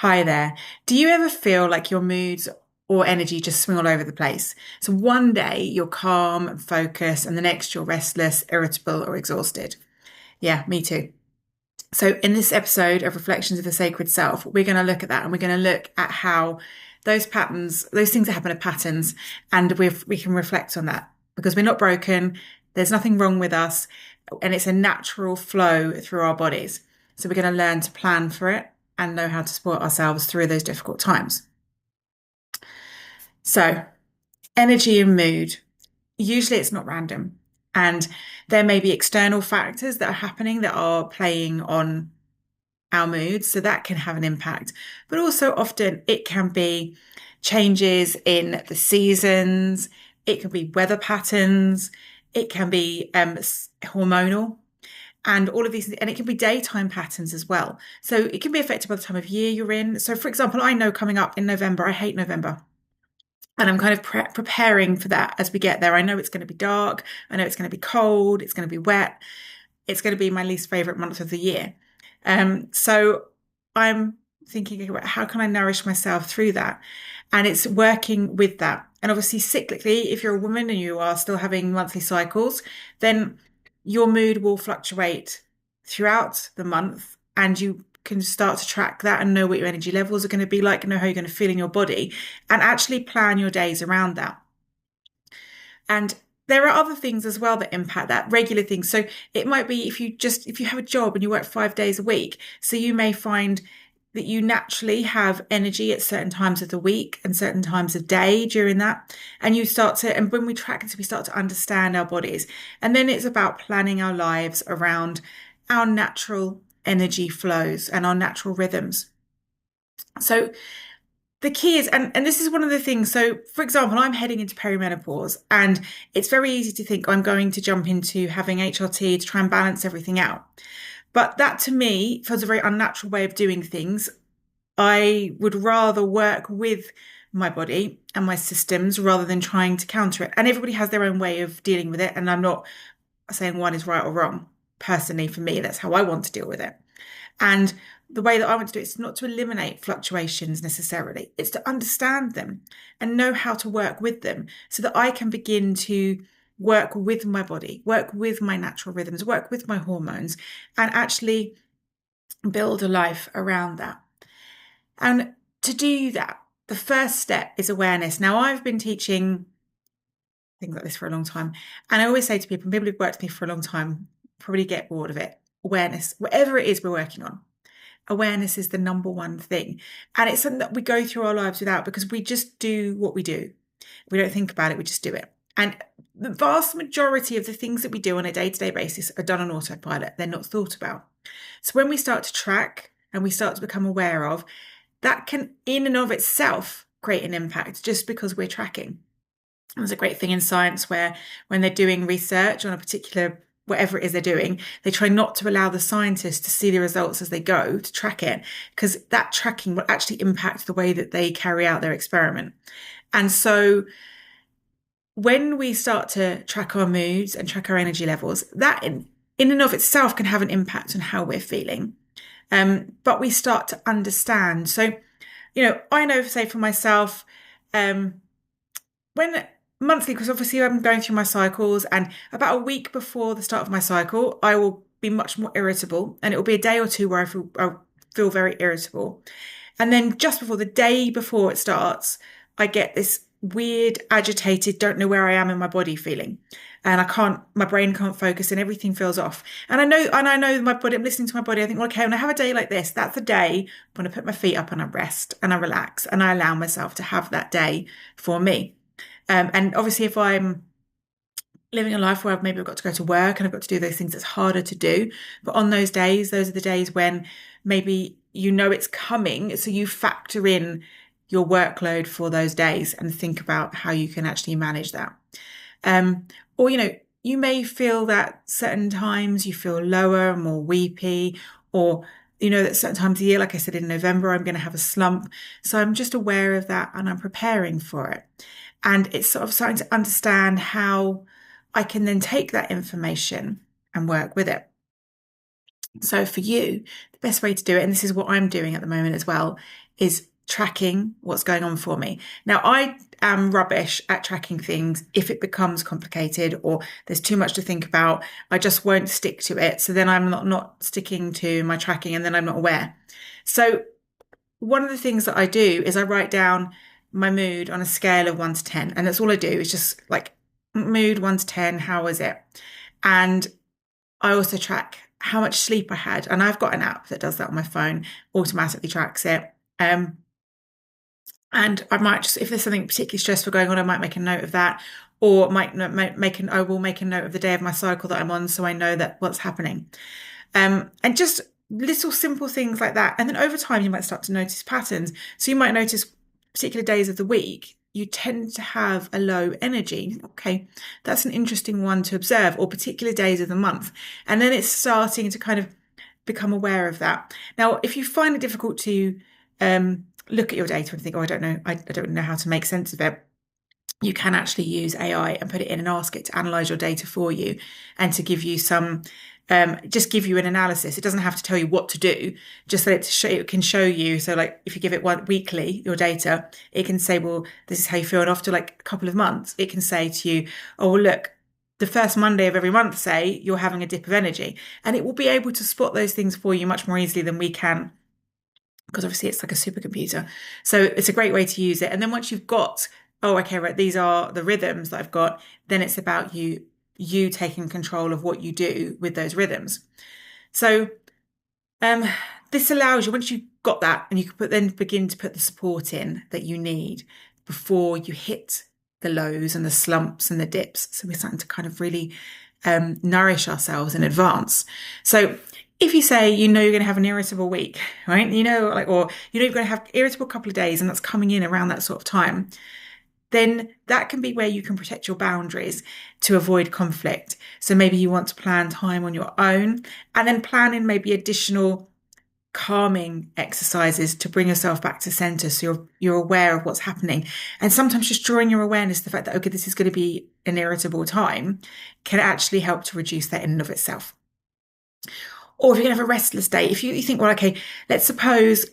Hi there. Do you ever feel like your moods or energy just swing all over the place? So one day you're calm and focused, and the next you're restless, irritable, or exhausted. Yeah, me too. So in this episode of Reflections of the Sacred Self, we're going to look at that and we're going to look at how those patterns, those things that happen are patterns, and we can reflect on that because we're not broken. There's nothing wrong with us, and it's a natural flow through our bodies. So we're going to learn to plan for it and know how to support ourselves through those difficult times. So, energy and mood. Usually it's not random. And there may be external factors that are happening that are playing on our moods. So that can have an impact. But also often it can be changes in the seasons. It can be weather patterns. It can be hormonal. And all of these, and it can be daytime patterns as well. So it can be affected by the time of year you're in. So, for example, I know coming up in November, I hate November. And I'm kind of preparing for that as we get there. I know it's going to be dark. I know it's going to be cold. It's going to be wet. It's going to be my least favorite month of the year. So I'm thinking about how can I nourish myself through that? And it's working with that. And obviously, cyclically, if you're a woman and you are still having monthly cycles, then your mood will fluctuate throughout the month and you can start to track that and know what your energy levels are going to be like, know how you're going to feel in your body, and actually plan your days around that. And there are other things as well that impact that, regular things. So it might be if you have a job and you work 5 days a week, so you may find that you naturally have energy at certain times of the week and certain times of day during that. And and when we track it, we start to understand our bodies. And then it's about planning our lives around our natural energy flows and our natural rhythms. So the key is, and this is one of the things. So, for example, I'm heading into perimenopause, and it's very easy to think I'm going to jump into having HRT to try and balance everything out. But that to me feels a very unnatural way of doing things. I would rather work with my body and my systems rather than trying to counter it. And everybody has their own way of dealing with it. And I'm not saying one is right or wrong. Personally, for me, that's how I want to deal with it. And the way that I want to do it is not to eliminate fluctuations necessarily. It's to understand them and know how to work with them so that I can begin to work with my body, work with my natural rhythms, work with my hormones, and actually build a life around that. And to do that, the first step is awareness. Now, I've been teaching things like this for a long time. And I always say to people who've worked with me for a long time, probably get bored of it. Awareness, whatever it is we're working on, awareness is the number one thing. And it's something that we go through our lives without because we just do what we do. We don't think about it, we just do it. And the vast majority of the things that we do on a day-to-day basis are done on autopilot. They're not thought about. So when we start to track and we start to become aware of, that can in and of itself create an impact just because we're tracking. There's a great thing in science where when they're doing research on a particular whatever it is they're doing, they try not to allow the scientists to see the results as they go to track it, because that tracking will actually impact the way that they carry out their experiment. And so when we start to track our moods and track our energy levels, that in and of itself can have an impact on how we're feeling. But we start to understand. So, I know, say for myself, when monthly, because obviously I'm going through my cycles, and about a week before the start of my cycle, I will be much more irritable, and it will be a day or two where I feel very irritable. And then just before the day before it starts, I get this weird, agitated, don't know where I am in my body feeling. And my brain can't focus and everything feels off. And I know my body, I'm listening to my body. I think, well, okay, when I have a day like this, that's the day I'm going to put my feet up and I rest and I relax and I allow myself to have that day for me. And obviously, if I'm living a life where maybe I've got to go to work and I've got to do those things that's harder to do, but on those days, those are the days when maybe it's coming, so you factor in your workload for those days and think about how you can actually manage that. Or you may feel that certain times you feel lower, more weepy, or that certain times of the year, like I said, in November, I'm going to have a slump. So I'm just aware of that and I'm preparing for it. And it's sort of starting to understand how I can then take that information and work with it. So for you, the best way to do it, and this is what I'm doing at the moment as well, is tracking what's going on for me. Now, I am rubbish at tracking things. If it becomes complicated or there's too much to think about, I just won't stick to it. So then I'm not sticking to my tracking and then I'm not aware. So one of the things that I do is I write down my mood on a scale of 1 to 10. And that's all I do is just like mood 1 to 10, how was it? And I also track how much sleep I had. And I've got an app that does that on my phone, automatically tracks it. Um, and I might just, if there's something particularly stressful going on, I might make a note of that, or I will make a note of the day of my cycle that I'm on, so I know that what's happening. And just little simple things like that. And then over time, you might start to notice patterns. So you might notice particular days of the week, you tend to have a low energy. Okay, that's an interesting one to observe, or particular days of the month. And then it's starting to kind of become aware of that. Now, if you find it difficult to look at your data and think, oh, I don't know, I don't know how to make sense of it, you can actually use AI and put it in and ask it to analyze your data for you and to give you some, just give you an analysis. It doesn't have to tell you what to do, just that it can show you. So like if you give it one weekly, your data, it can say, well, this is how you feel. And after like a couple of months, it can say to you, oh, well, look, the first Monday of every month, say you're having a dip of energy, and it will be able to spot those things for you much more easily than we can, because obviously it's like a supercomputer. So it's a great way to use it. And then once you've got, oh, okay, right, these are the rhythms that I've got, then it's about you taking control of what you do with those rhythms. So um, this allows you, once you've got that, and you can then begin to put the support in that you need before you hit the lows and the slumps and the dips. So we're starting to kind of really nourish ourselves in advance. So if you say you know you're going to have an irritable week, right? You know, like, or you know you're going to have irritable couple of days, and that's coming in around that sort of time, then that can be where you can protect your boundaries to avoid conflict. So maybe you want to plan time on your own, and then plan in maybe additional calming exercises to bring yourself back to center, so you're aware of what's happening. And sometimes just drawing your awareness to the fact that, okay, this is going to be an irritable time, can actually help to reduce that in and of itself. Or if you're going to have a restless day, if you think, well, okay, let's suppose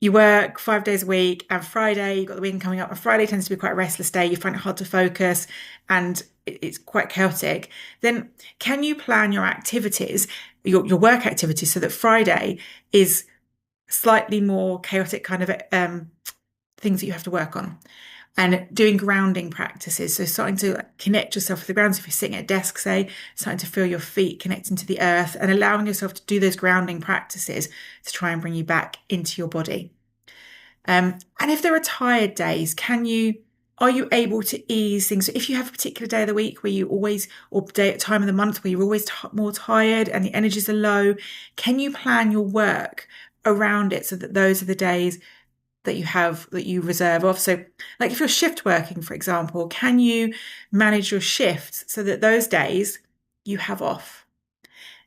you work 5 days a week, and Friday, you've got the weekend coming up, and Friday tends to be quite a restless day, you find it hard to focus and it's quite chaotic, then can you plan your activities, your work activities, so that Friday is slightly more chaotic kind of things that you have to work on? And doing grounding practices. So starting to connect yourself with the ground. So if you're sitting at a desk, say, starting to feel your feet connecting to the earth and allowing yourself to do those grounding practices to try and bring you back into your body. And if there are tired days, are you able to ease things? So if you have a particular day of the week where you always, or time of the month where you're always more tired and the energies are low, can you plan your work around it so that those are the days that you reserve off? So like if you're shift working, for example, can you manage your shifts so that those days you have off?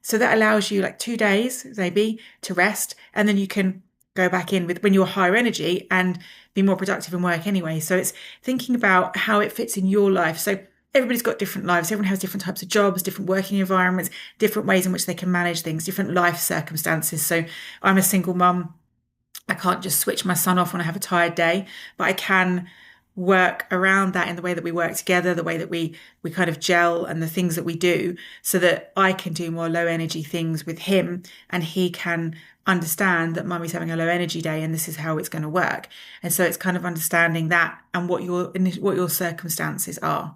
So that allows you like 2 days maybe to rest, and then you can go back in with when you're higher energy and be more productive in work anyway. So it's thinking about how it fits in your life. So everybody's got different lives. Everyone has different types of jobs, different working environments, different ways in which they can manage things, different life circumstances. So I'm a single mum. I can't just switch my son off when I have a tired day, but I can work around that in the way that we work together, the way that we kind of gel, and the things that we do, so that I can do more low energy things with him, and he can understand that mummy's having a low energy day and this is how it's going to work. And so it's kind of understanding that and what your circumstances are.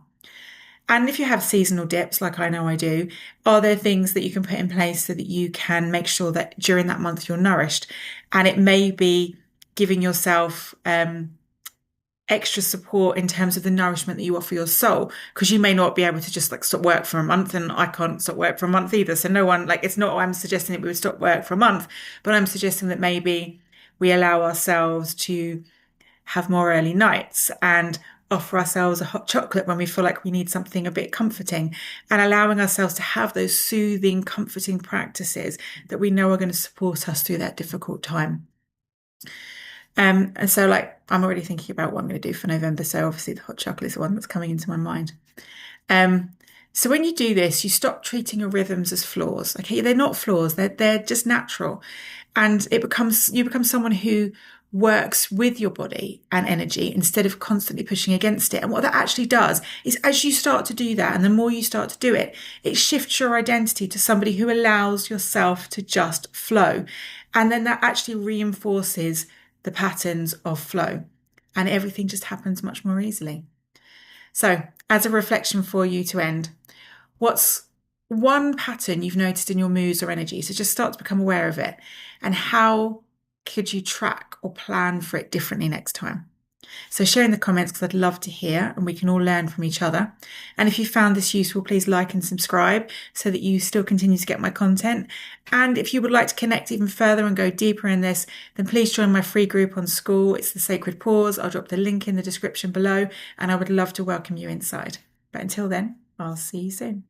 And if you have seasonal dips, like I know I do, are there things that you can put in place so that you can make sure that during that month you're nourished? And it may be giving yourself extra support in terms of the nourishment that you offer your soul, because you may not be able to just like stop work for a month, and I can't stop work for a month either. So no one, like, it's not, I'm suggesting that we would stop work for a month, but I'm suggesting that maybe we allow ourselves to have more early nights and offer ourselves a hot chocolate when we feel like we need something a bit comforting, and allowing ourselves to have those soothing, comforting practices that we know are going to support us through that difficult time. And so like, I'm already thinking about what I'm going to do for November. So obviously the hot chocolate is the one that's coming into my mind. So when you do this, you stop treating your rhythms as flaws. Okay, they're not flaws; they're just natural, and you become someone who works with your body and energy instead of constantly pushing against it. And what that actually does is, as you start to do that, and the more you start to do it, it shifts your identity to somebody who allows yourself to just flow, and then that actually reinforces the patterns of flow, and everything just happens much more easily. So, as a reflection for you to end, what's one pattern you've noticed in your moods or energy? So just start to become aware of it. And how could you track or plan for it differently next time? So share in the comments, because I'd love to hear, and we can all learn from each other. And if you found this useful, please like and subscribe so that you still continue to get my content. And if you would like to connect even further and go deeper in this, then please join my free group on School. It's the Sacred Pause. I'll drop the link in the description below, and I would love to welcome you inside. But until then, I'll see you soon.